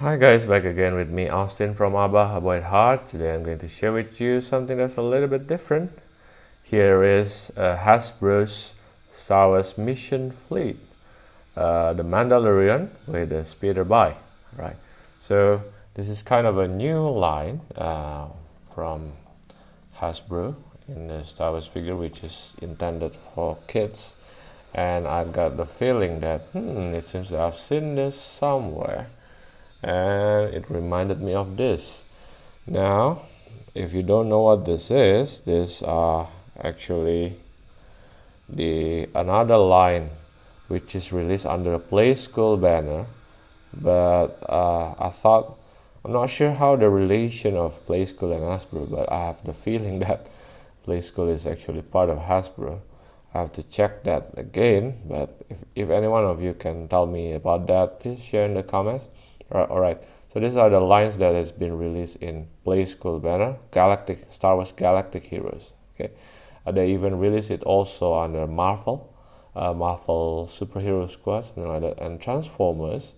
Hi guys, back again with me Austin from Abba About Heart. Today I'm going to share with you something that's a little bit different. Here is Hasbro's Star Wars mission fleet, the Mandalorian with the speeder by, right? So this is kind of a new line from Hasbro in the Star Wars figure, which is intended for kids. And I got the feeling that it seems that I've seen this somewhere, and it reminded me of this. Now, if you don't know what this is, these are actually the another line which is released under a Play School banner, but I'm not sure how the relation of Play School and Hasbro, but I have the feeling that Play School is actually part of Hasbro. I have to check that again, but if any one of you can tell me about that, please share in the comments. Alright, so these are the lines that has been released in Play School banner, Star Wars Galactic Heroes. Okay, they even released it also under Marvel Superhero Squad, something like that, and Transformers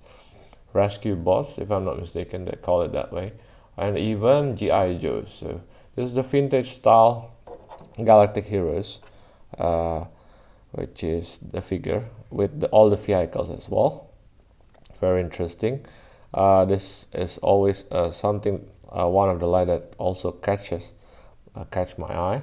Rescue Bots, if I'm not mistaken, they call it that way, and even G.I. Joe. So this is the vintage style Galactic Heroes, which is the figure with all the vehicles as well. Very interesting. This is always something, one of the line that also catch my eye,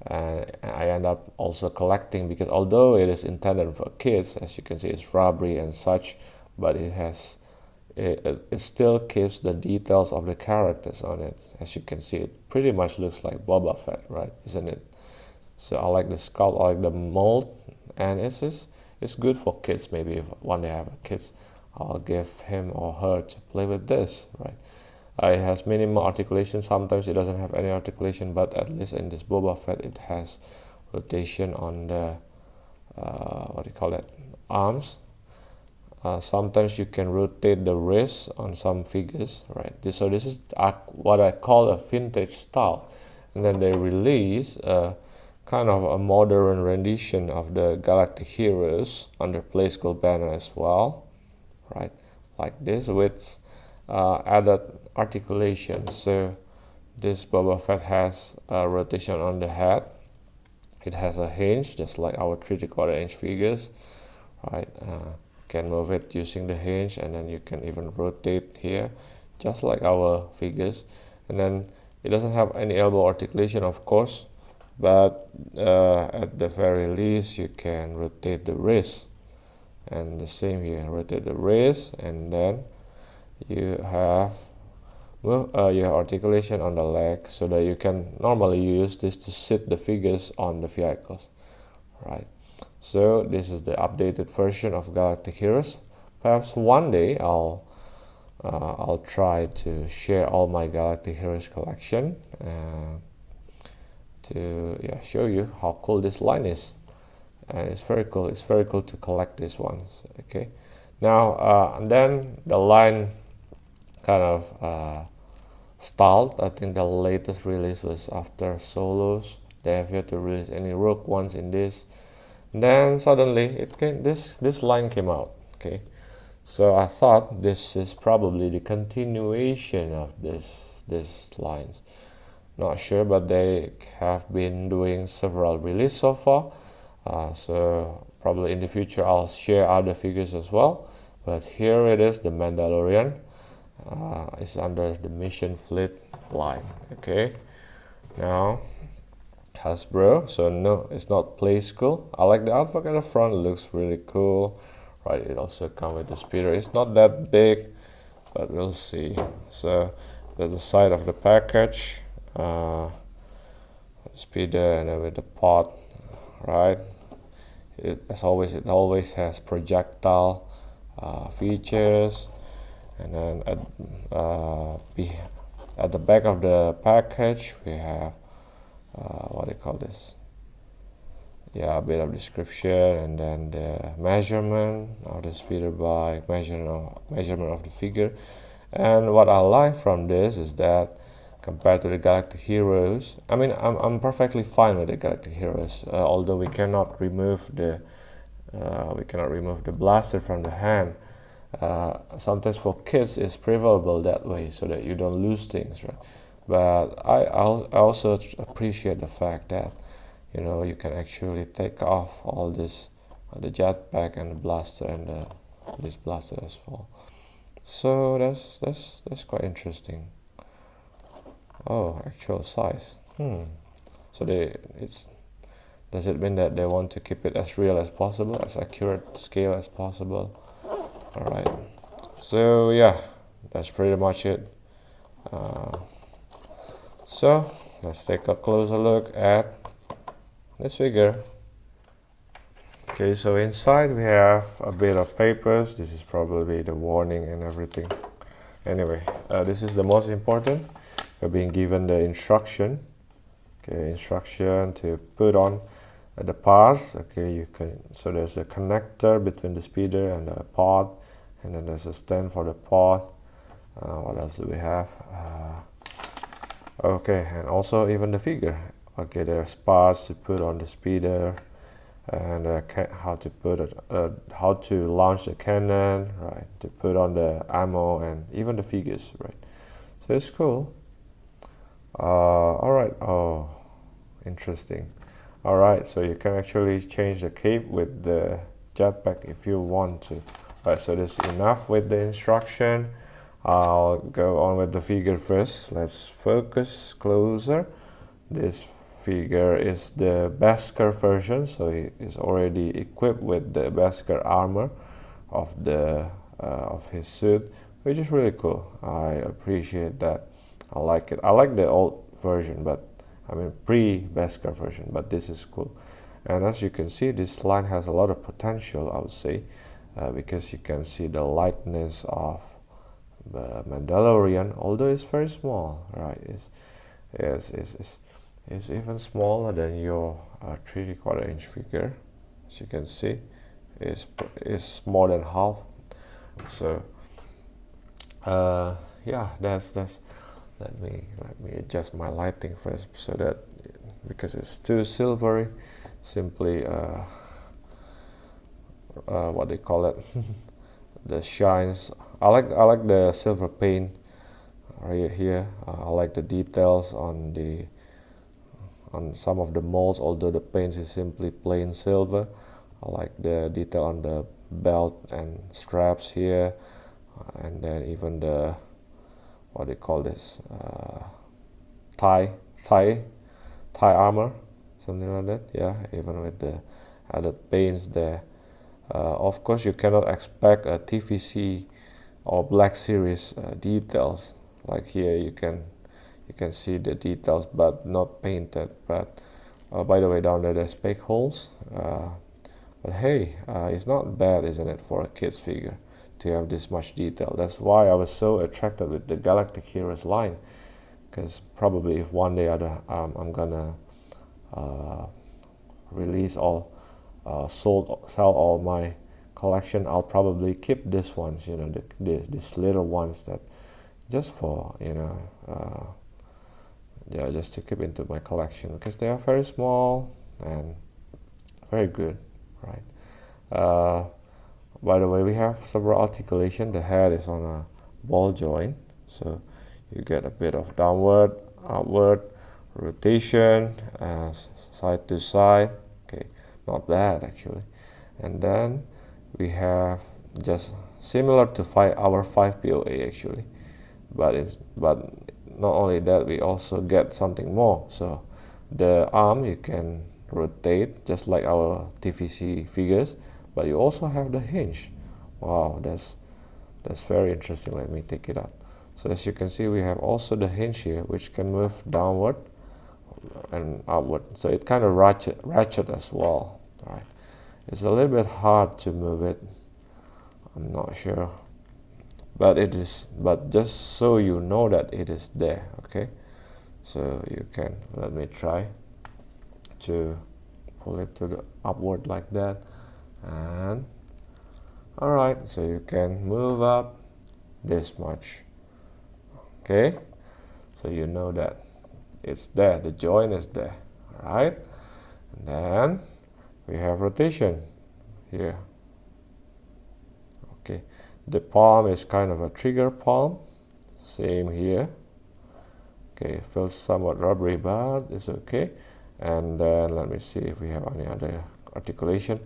and I end up also collecting, because although it is intended for kids, as you can see, it's rubbery and such, but it still keeps the details of the characters on it. As you can see, it pretty much looks like Boba Fett, right? Isn't it? So I like the sculpt, I like the mold, and it's good for kids. Maybe if one day I have kids, I'll give him or her to play with this, right? It has minimal articulation. Sometimes it doesn't have any articulation, but at least in this Boba Fett, it has rotation on the arms. Sometimes you can rotate the wrist on some figures, right? So this is what I call a vintage style, and then they release kind of a modern rendition of the Galactic Heroes under Play School banner as well, right? Like this with added articulation. So this Boba Fett has a rotation on the head. It has a hinge, just like our 3/4 inch figures, right? Can move it using the hinge, and then you can even rotate here, just like our figures. And then it doesn't have any elbow articulation, of course, but at the very least you can rotate the wrist, and the same here, rotate the wrist, and then you have your articulation on the leg, so that you can normally use this to sit the figures on the vehicles, right? So this is the updated version of Galactic Heroes. Perhaps one day I'll try to share all my Galactic Heroes collection to show you how cool this line is, and it's very cool. It's very cool to collect these ones. Okay, now and then the line kind of stalled. I think the latest release was after Solos. They have yet to release any Rogue ones in this. Then suddenly this line came out. Okay, so I thought this is probably the continuation of this lines. Not sure, but they have been doing several releases so far. So probably in the future I'll share other figures as well. But here it is, the Mandalorian. It's under the Mission Fleet line. Okay, now Hasbro. So no, it's not Play School. I like the artwork at the front. It looks really cool, right? It also comes with the speeder. It's not that big, but we'll see. So that's the side of the package. Speeder, and then with the pod, right? As always, it always has projectile features, and then at the back of the package we have what do you call this? A bit of description, and then the measurement of the speeder bike, measurement of the figure. And what I like from this is that compared to the Galactic Heroes, I mean, I'm perfectly fine with the Galactic Heroes, although we cannot remove the blaster from the hand. Sometimes for kids it's preferable that way so that you don't lose things, right? But I also appreciate the fact that you can actually take off all this, the jetpack and the blaster and this blaster as well. So that's quite interesting. Oh, actual size. So does it mean that they want to keep it as real as possible, as accurate scale as possible? All right. So yeah, that's pretty much it. So let's take a closer look at this figure. Okay, so inside we have a bit of papers. This is probably the warning and everything. Anyway, this is the most important. We're being given the instruction. Okay, instruction to put on the parts. Okay, so there's a connector between the speeder and the pod, and then there's a stand for the pod. What else do we have? Okay, and also even the figure. Okay, there's parts to put on the speeder, and how to launch the cannon, right? To put on the ammo and even the figures, right? So it's cool. All right. Oh, interesting. All right, so you can actually change the cape with the jetpack if you want to. All right, so that's enough with the instruction. I'll go on with the figure first. Let's focus closer. This figure is the Beskar version, so he is already equipped with the Beskar armor of his suit, which is really cool. I appreciate that. I like it. I like the old version, but I mean pre-Beskar version, but this is cool. And as you can see, this line has a lot of potential, I would say, because you can see the likeness of the Mandalorian, although it's very small, right? It's even smaller than your 3/4-inch figure. As you can see, it's more than half. So yeah, that's let me adjust my lighting first, so that because it's too silvery, simply what they call it, the shines. I like the silver paint right here. I like the details on some of the molds, although the paint is simply plain silver. I like the detail on the belt and straps here, and then even the what they call this, thigh armor, something like that. Yeah, even with the added paints there. Of course, you cannot expect a TVC or Black Series details. Like here, you can see the details, but not painted. But by the way, down there there's peg holes. But hey, it's not bad, isn't it, for a kid's figure to have this much detail? That's why I was so attracted with the Galactic Heroes line, because probably if one day I'm gonna release all sell all my collection, I'll probably keep these ones, these little ones, that just for yeah, just to keep into my collection, because they are very small and very good, right? By the way, we have several articulation. The head is on a ball joint, so you get a bit of downward, upward, rotation, side to side. Okay, not bad actually. And then we have just similar to our 5 POA actually, but not only that, we also get something more. So the arm you can rotate just like our TVC figures, but you also have the hinge. Wow, that's very interesting. Let me take it out. So as you can see, we have also the hinge here, which can move downward and upward. So it kind of ratchet as well. All right, it's a little bit hard to move it. I'm not sure, but it is. But just so you know that it is there. Okay, so you can, let me try to pull it to the upward like that, and all right, so you can move up this much. Okay, so you know that it's there, the joint is there. All right, and then we have rotation here. Okay, The palm is kind of a trigger palm, same here. Okay, it feels somewhat rubbery, but it's okay. And then let me see if we have any other articulation.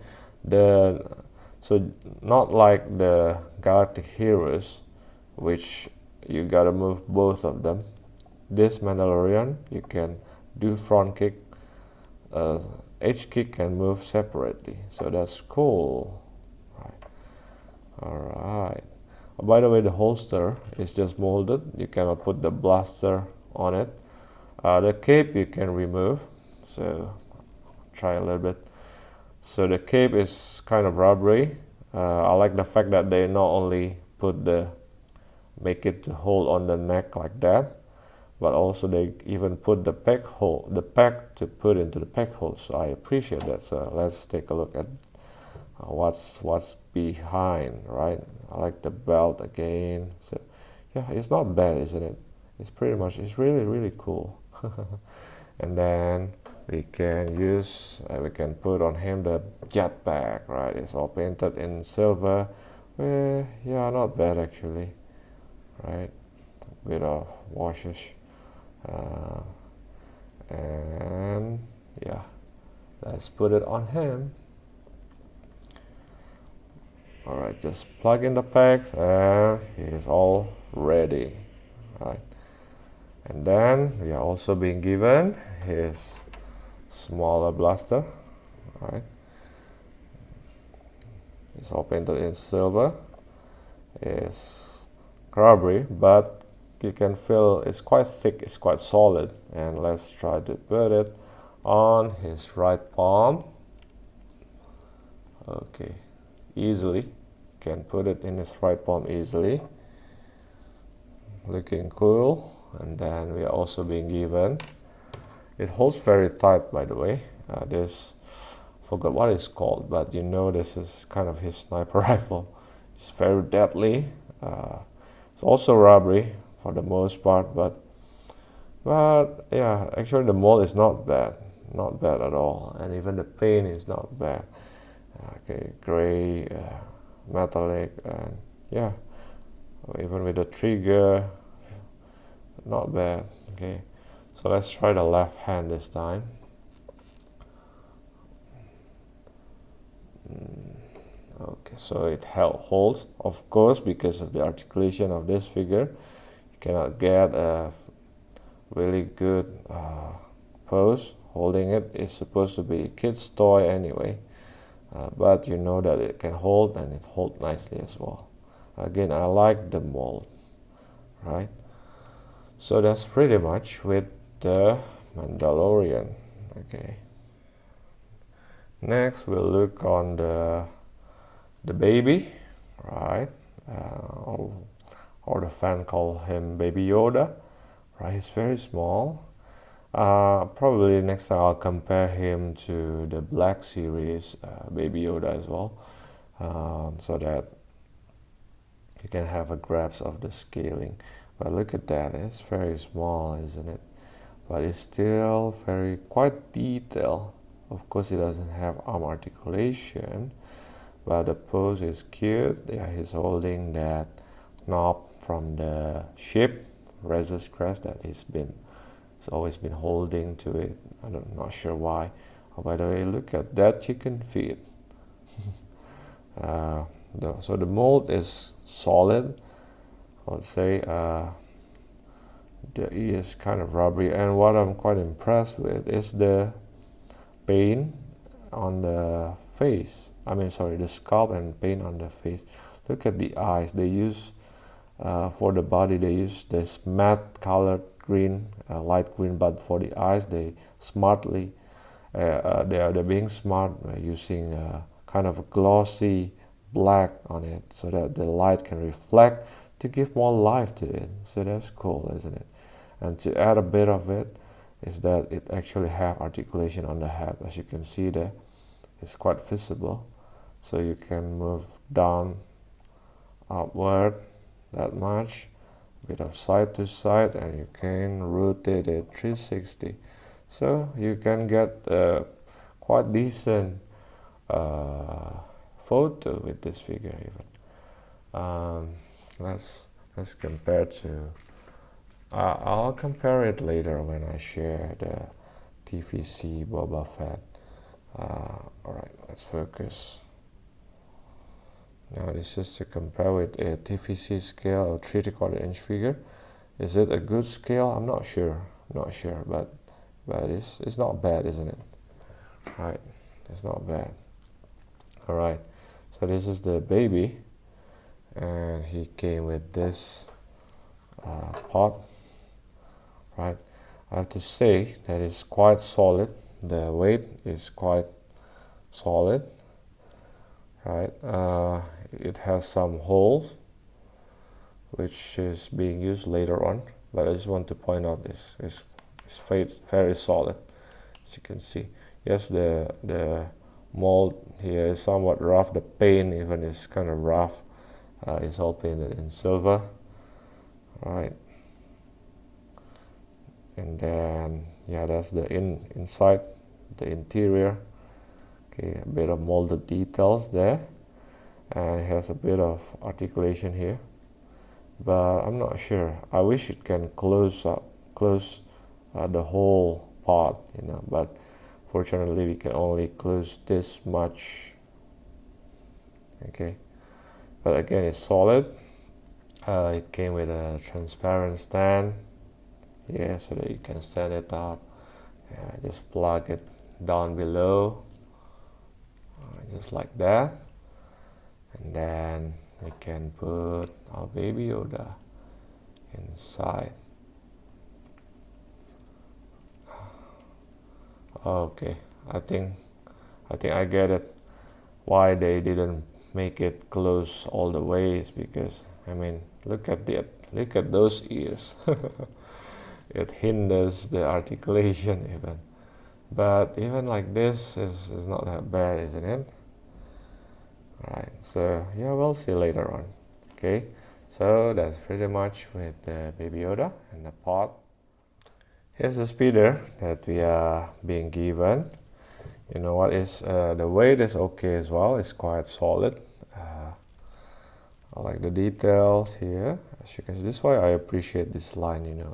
So not like the Galactic Heroes, which you gotta move both of them. This Mandalorian, you can do front kick, H kick can move separately, so that's cool. Alright. By the way, the holster is just molded. You cannot put the blaster on it. The cape you can remove, so try a little bit. So the cape is kind of rubbery. I like the fact that they not only make it to hold on the neck like that, but also they even put the peg to put into the peg hole. So I appreciate that. So let's take a look at what's behind, right? I like the belt again. So yeah, it's not bad, isn't it? It's really cool. And then we can put on him the jetpack, right? It's all painted in silver. Yeah, not bad actually, right? A bit of washes, and yeah, let's put it on him. Alright, just plug in the packs and he is all ready, right? And then we are also being given his smaller blaster, right? It's all painted in silver. It's rubbery, but you can feel it's quite thick, it's quite solid. And let's try to put it on his right palm. Okay, easily. Can put it in his right palm easily. Looking cool. And then we are also being given, it holds very tight, by the way. Forgot what it's called, but you know this is kind of his sniper rifle. It's very deadly. It's also rubbery for the most part, but yeah, actually the mold is not bad at all, and even the paint is not bad. Okay, gray, metallic, and yeah, even with the trigger, not bad. Okay, so let's try the left hand this time. Okay, so it holds, of course, because of the articulation of this figure. You cannot get a really good pose holding it. It's supposed to be a kid's toy anyway, but you know that it can hold, and it holds nicely as well. Again, I like the mold, right? So that's pretty much with the Mandalorian. Okay. Next, we'll look on the baby, right? Or the fan call him Baby Yoda, right? He's very small. Probably next time I'll compare him to the Black Series Baby Yoda as well, so that you can have a grasp of the scaling. But look at that, it's very small, isn't it? But it's still quite detailed. Of course, it doesn't have arm articulation, but the pose is cute. Yeah, he's holding that knob from the ship, Razor's Crest, that he's always been holding to it. I'm not sure why. Oh, by the way, look at that chicken feet. So the mold is solid. I would say the E is kind of rubbery, and what I'm quite impressed with is the paint on the face. The scalp and paint on the face. Look at the eyes. They use for the body, they use this matte colored green, light green, but for the eyes, they're being smart using kind of a glossy black on it, so that the light can reflect to give more life to it. So that's cool, isn't it? And to add a bit of it is that it actually have articulation on the head. As you can see there, it's quite visible. So you can move down, upward that much, a bit of side to side, and you can rotate it 360. So you can get a quite decent photo with this figure even. Let's compare to. I'll compare it later when I share the TVC Boba Fett. Alright, let's focus. Now this is to compare with a TVC scale or 3/4 inch figure. Is it a good scale? I'm not sure. But it's not bad, isn't it? Right, it's not bad. Alright, so this is the baby, and he came with this pot. Right, I have to say that it's quite solid. The weight is quite solid. Right, it has some holes which is being used later on, but I just want to point out this is very solid, as you can see. Yes, the mold here is somewhat rough. The paint even is kind of rough. It's all painted in silver. All right, and then yeah, that's the inside, the interior. Okay, a bit of molded details there, and it has a bit of articulation here, but I'm not sure. I wish it can close the whole part, but fortunately we can only close this much. Okay, but again, it's solid. It came with a transparent stand, yeah, so that you can stand it up. Just plug it down below, just like that, and then we can put our baby Yoda inside. Okay, I think I get it. Why they didn't make it close all the ways, because I mean, look at those ears. It hinders the articulation even. But even like this is not that bad, isn't it? Alright, so yeah, we'll see later on. Okay, so that's pretty much with the Baby Yoda and the pot. Here's the speeder that we are being given. You know what is the weight is okay as well. It's quite solid. I like the details here. As you can see, this is why I appreciate this line.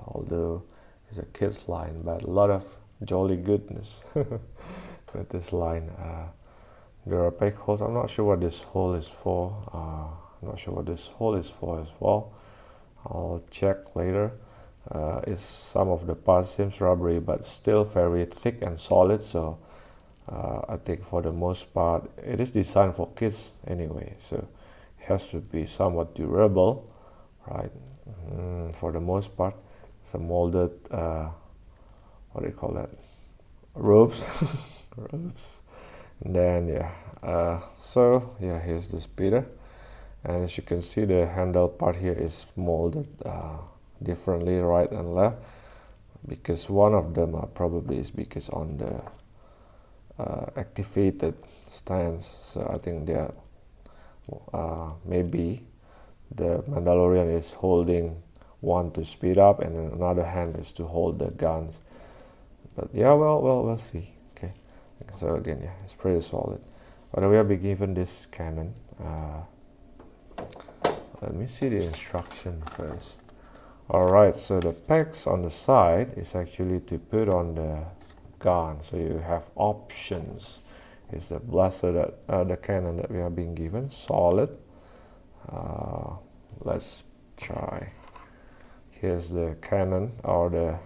Although it's a kid's line, but a lot of jolly goodness with this line. There are peg holes. I'm not sure what this hole is for. I'm not sure what this hole is for as well. I'll check later. Some of the parts seems rubbery, but still very thick and solid. So I think for the most part, it is designed for kids anyway. So it has to be somewhat durable, right? For the most part, some molded, what do you call that? Ropes, ropes. And then so yeah, here's the speeder, and as you can see, the handle part here is molded differently, right and left, because one of them probably is because on the activated stands. So I think they are maybe the Mandalorian is holding one to speed up, and then another hand is to hold the guns. But yeah, we'll see. Okay, so again, yeah, it's pretty solid. But we have been given this cannon. Let me see the instruction first. Alright, so the pegs on the side is actually to put on the gun. So you have options. It's the blaster that the cannon that we are being given, solid. Let's try. Here's the cannon, or the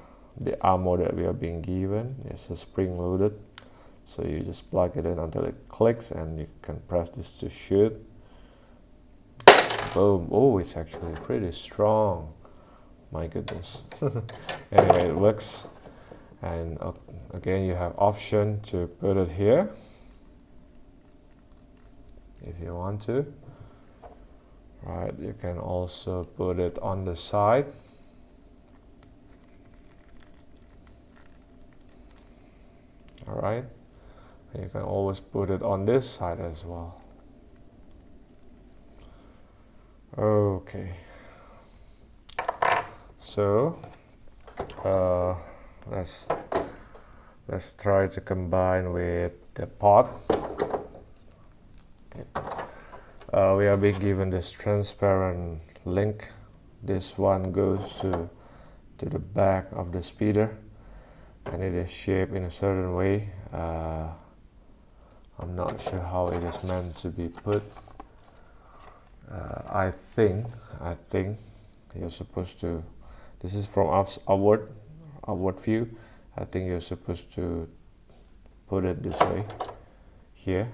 ammo that we are being given. It's a spring loaded, so you just plug it in until it clicks, and you can press this to shoot. Boom. Oh, it's actually pretty strong, my goodness. Anyway, it works. And again, you have option to put it here if you want to. Right, you can also put it on the side. Alright, you can always put it on this side as well. Okay, so let's try to combine with the pot. Okay. We are being given this transparent link. This one goes to the back of the speeder, and it is shaped in a certain way. I'm not sure how it is meant to be put. I think you're supposed to, this is from upward view. I think you're supposed to put it this way here.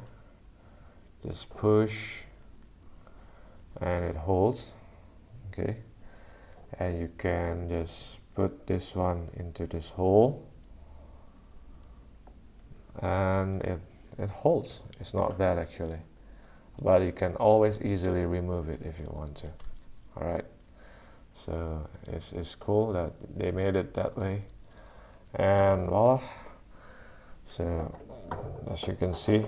Just push and it holds. Okay, and you can just put this one into this hole and it holds. It's not bad actually, but you can always easily remove it if you want to. All right, so it's cool that they made it that way, and voila. So as you can see,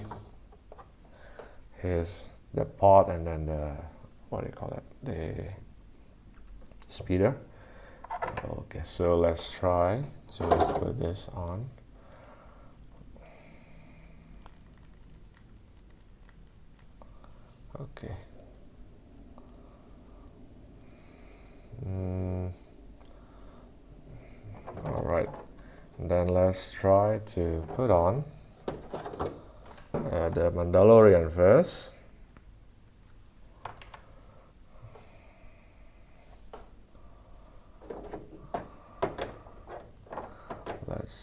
here's the pod and then the, what do you call it, the speeder. Okay, so let's try to put this on. Okay. All right, then let's try to put on the Mandalorian first.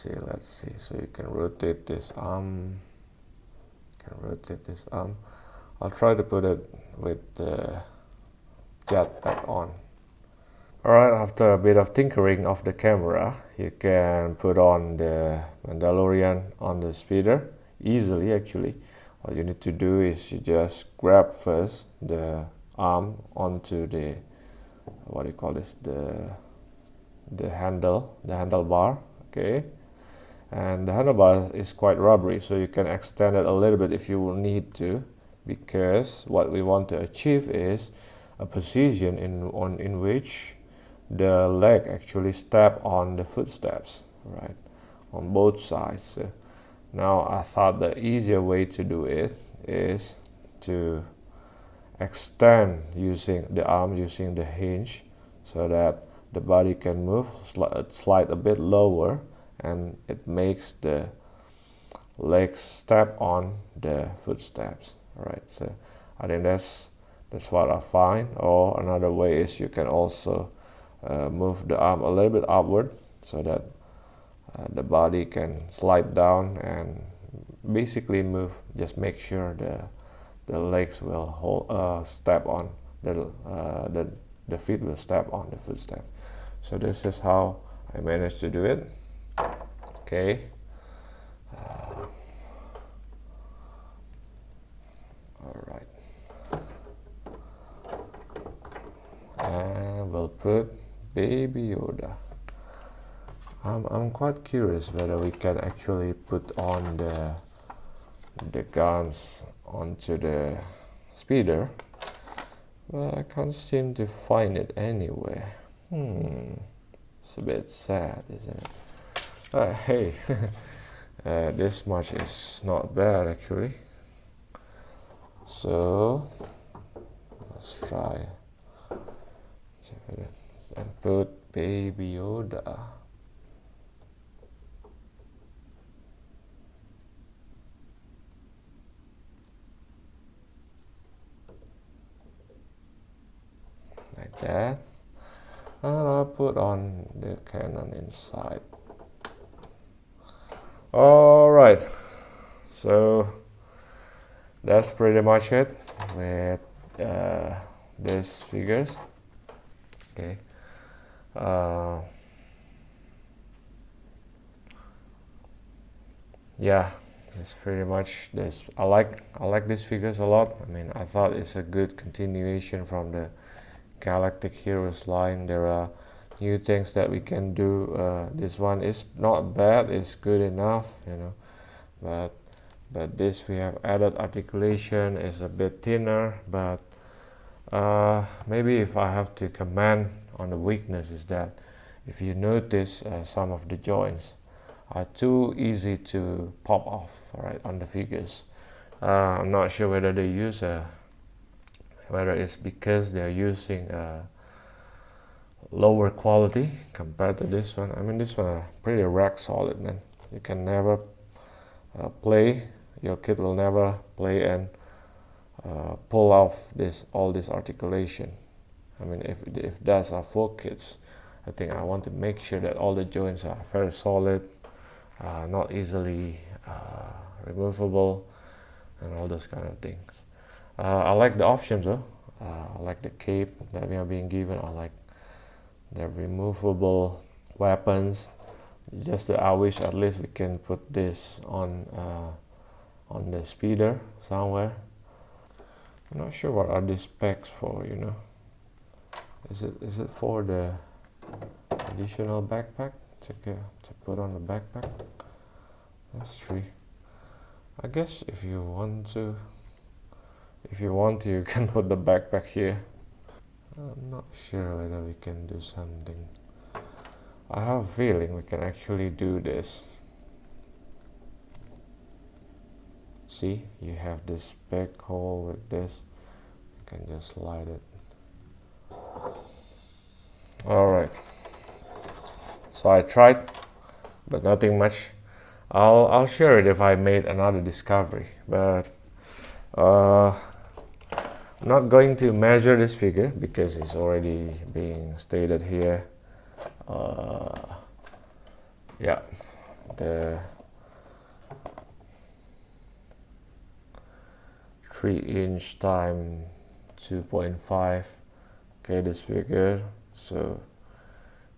Let's see. So you can rotate this arm. I'll try to put it with the jetpack on. Alright, after a bit of tinkering of the camera, you can put on the Mandalorian on the speeder easily actually. All you need to do is you just grab first the arm onto the, what do you call this, the handlebar, okay? And the handlebar is quite rubbery, so you can extend it a little bit if you will need to, because what we want to achieve is a position in which the leg actually step on the footsteps, right, on both sides. So now I thought the easier way to do it is to extend using the arm, using the hinge, so that the body can move, slide a bit lower, and it makes the legs step on the footsteps. All right, so I think that's what I find. Or another way is you can also move the arm a little bit upward so that the body can slide down and basically move. Just make sure the legs will hold, step on the feet will step on the footstep. So this is how I managed to do it. Okay. All right. And we'll put Baby Yoda. I'm quite curious whether we can actually put on the guns onto the speeder, but I can't seem to find it anywhere. It's a bit sad, isn't it? Hey, this much is not bad actually. So let's try and put Baby Yoda. Like that. And I'll put on the cannon inside. Alright, so that's pretty much it with these figures. Okay. Yeah, it's pretty much this. I like these figures a lot. I mean, I thought it's a good continuation from the Galactic Heroes line. There are new things that we can do. This one is not bad, it's good enough, you know, but this we have added articulation, is a bit thinner, but maybe if I have to comment on the weakness is that if you notice some of the joints are too easy to pop off, right, on the figures. I'm not sure whether they use a whether it's because they're using lower quality compared to this one. I mean, this one are pretty rock solid, man. You can never play, your kid will never play and pull off all this articulation. I mean, if that's our full kits, I think I want to make sure that all the joints are very solid, not easily removable, and all those kind of things. I like the options though. I like the cape that we are being given. I like the removable weapons. Just that I wish at least we can put this on the speeder somewhere. I'm not sure what are these specs for, you know. Is it for the additional backpack to put on the backpack? That's true. I guess if you want to you can put the backpack here. I'm not sure whether we can do something. I have a feeling we can actually do this. See, you have this back hole with this. You can just slide it. Alright. So I tried, but nothing much. I'll share it if I made another discovery, but I'm not going to measure this figure because it's already being stated here. Yeah, the 3" times 2.5. Okay, this figure, so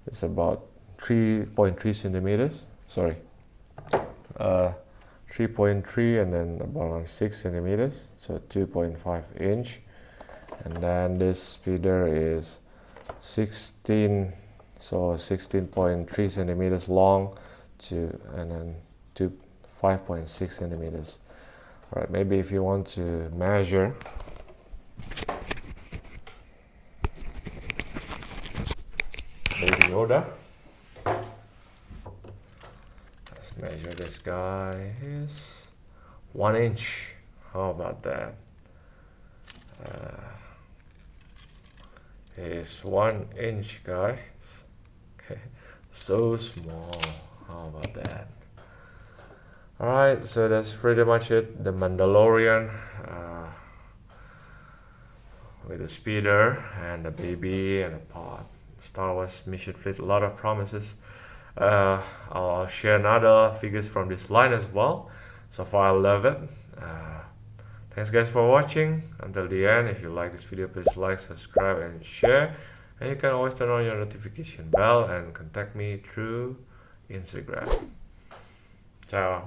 it's about 3.3 centimeters. Sorry, 3.3 and then about 6 centimeters, so 2.5 inch. And then this speeder is 16, so 16.3 centimeters long and then 5.6 centimeters. All right, maybe if you want to measure, Baby Yoda. Let's measure this guy. Is 1 inch. How about that? Is 1 inch, guys. Okay, so small. How about that? Alright, so that's pretty much it. The Mandalorian with the speeder and the baby and the pod. Star Wars mission fleet, a lot of promises. I'll share another figures from this line as well. So far I love it. Thanks guys for watching until the end. If you like this video, please like, subscribe and share. And you can always turn on your notification bell and contact me through Instagram. Ciao.